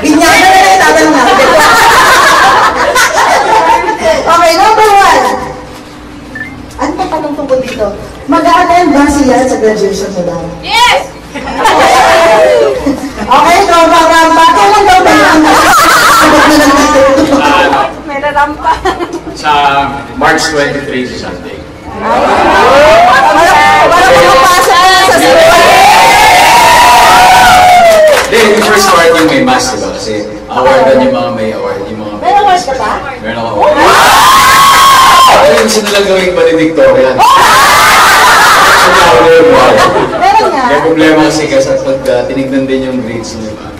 Binyaga na lang itatanong natin. Okay, number 1. Ano pa tanong tungkol dito? Mag-a-attend ba siya sa graduation mo daw? Yes! Okay, rampa. Kailan daw ba yun? May narampa. Sa March 23 si Sunday. Para pumapasa sa school. Then, first award yung may mass, diba? Kasi awardan yung mga may award, yung mga May awards ka pa? meron ako. Ano yung gusto nilang gawing valedictorian? Meron nga. May problema kasi pag tinignan din yung grades mo, diba?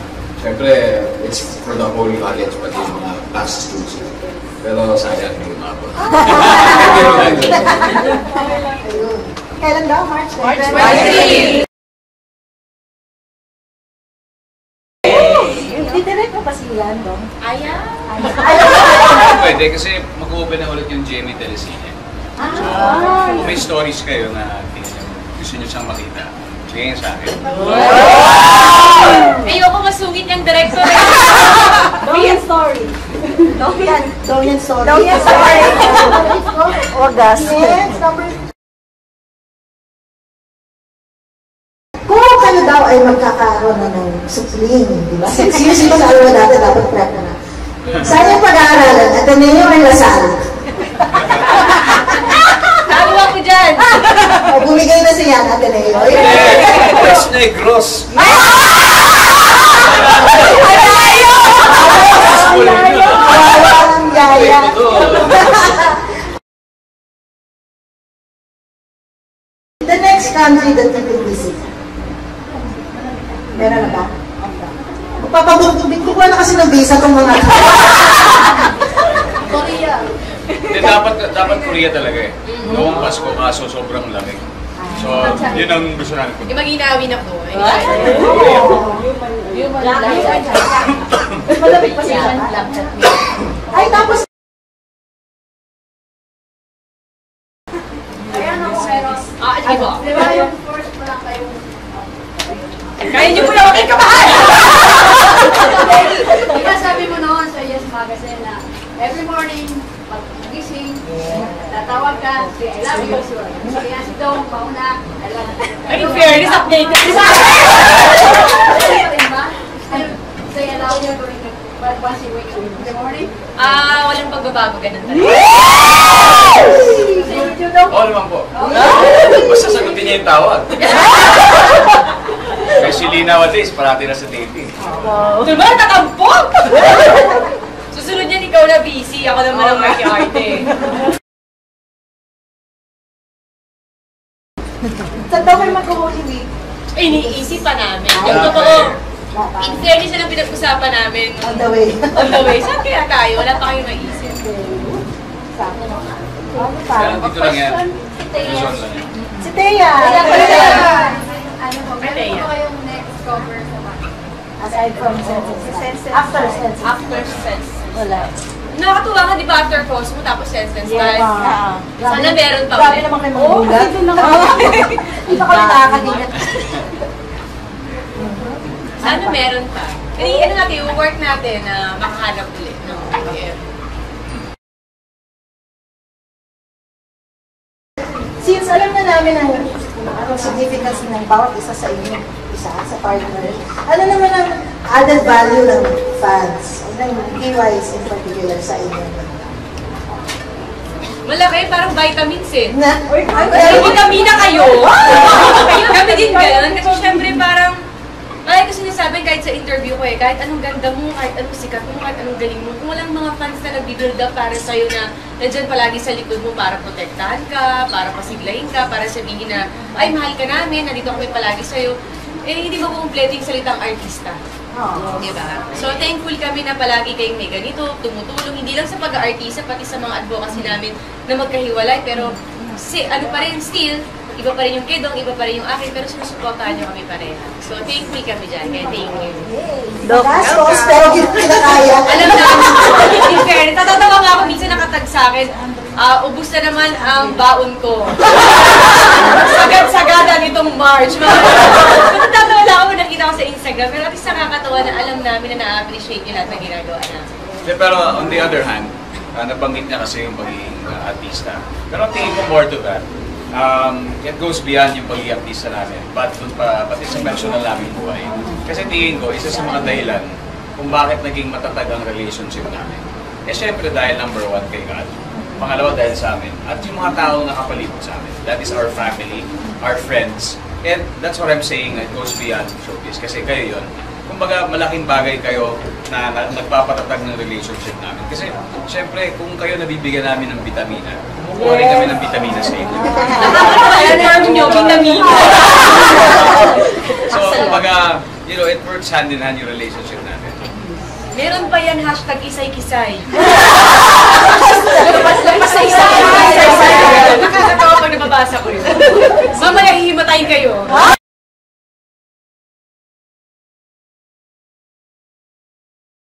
Siyempre, it's for the whole college, pati yung mga past students. Pero sayang yung mga po. Kailan daw? March 23. Didirect mo pa sila, no? Ayan. Pwede kasi mag-open na ulit yung Jamie Teresina. So, kung may stories kayo na gusto nyo siyang makita, sige sa akin. Ayoko masungit yung director. Dorian story. Dorian story. Dorian story. Wagas. Yes, number. Kung kayo daw ay magkakaroon na ng supling, di ba? 6 years ito sa alawa dati, dapat prep na. Saan yung pag-aaralan? Ateneo ay Lasal? Tawa ko dyan. O, bumigay na siya, Ateneo. West Negros! Ang gaya. The next country that you will visit. Meron na ba? Magpapabugtubig ko na kasi ng visa kung mga... Korea. Hindi, dapat Korea talaga eh. Noong Pasko kaso sobrang lamig. So, yun ang gusto namin. Yung mag-inawin ako. Malamig pa siya. Ay, tapos... Sige po. Di ba yung first mo lang kayo? Kaya niyo po lang aking kabahan! Di ba sabi mo noon sa Yes Magazine na every morning, pag gising, tatawag ka, say, I love you. Kaya si Dong, pauna, I love you. Ay, in fairness, updated. Still say I love you during the, once you wake up in the morning? Walang pagbabago, ganun talaga. Say with you, Dong? Oo naman po. Basta sagutin niya yung tawag. Kasi Lina nowadays, parati na sa dating. Diba, tatampok! Susunod niyan, ikaw na busy. Ako naman ang mag-arte. Saan daw kayo mag-Holy Week? Iniisip pa namin. Yung totoo, in fairness na lang pinag-usapan namin. On the way. On the way. Saan kaya tayo? Wala pa kayong naisip. Saan naman? Pero dito lang yan. Luzon lang yan. Si Thea. Ano po, meron po kayong next cover sa mga? Aside from Senses. After Senses. After sense. Wala. Nakakatuwa nga, di ba, after Cosmo, tapos Sense and Yeah, Style. Sana meron pa Grabe ulit. naman kayo magulat. Dito kami nakakagingat. Sana meron pa. Kasi ano natin, yung work natin na makahanap ulit. No? Yeah. Since alam na namin ang significance ng bawat isa sa inyo, sa partner, ano naman ang added value ng fans, ng PYs in particular sa inyo? Malaki, parang vitamins eh. Ay, Vitamina kayo! Kami din gano'n. Kasi syempre parang, kaya ko sinasabi kahit sa interview ko kahit anong ganda mo, kahit anong sikat mo, kahit anong galing mo, kung walang mga fans na nag-build up para sa'yo na nandyan palagi sa likod mo para protektahan ka, para pasiglahin ka, para sabihin na, ay, mahal ka namin, nandito kami palagi sa'yo, hindi makukumpleto yung salitang artista. Diba? So, thankful kami na palagi kayong may ganito, tumutulong, hindi lang sa pag-aartista, pati sa mga advocacy namin na magkahiwalay, pero ano pa rin, still, iba pa rin yung Kedong, iba pa rin yung akin, pero sinusuportahan nyo kami pareha. So, thankful kami dyan. Kaya thank you. Gastos, pero kinakaya. Alam na, in fairness, natatawa nga ako, minsan nakatag sa akin, ubus na naman ang baon ko. Sagad-sagada nitong March. Natatawa lang ako, nakita ko sa Instagram, pero at least nakakatawa na alam namin na na-appreciate Pero on the other hand, nabanggit niya kasi yung pagiging artista. Pero tingin ko more to that. It goes beyond yung pagiging artista namin, but dun pati sa personal namin buhay. Kasi tingin ko, isa sa mga dahilan kung bakit naging matatag ang relationship namin. Eh syempre dahil number one kay God, pangalawa dahil sa amin, at yung mga taong nakapalibot sa amin. That is our family, our friends, and that's what I'm saying, it goes beyond showbiz. Kasi kayo yun, kumbaga malaking bagay kayo na nagpapatatag ng relationship namin. Kasi syempre kung kayo nabibigyan namin ng vitamina, kumukuha rin kami ng vitamina sa inyo. Confirm nyo, vitamina. So kumbaga, you know, it works hand in hand yung relationship natin. Meron pa yan, hashtag isay-kisay. Isay-kisay. Nakakatawa pag nababasa ko yun. Mamaya hihimatayin kayo.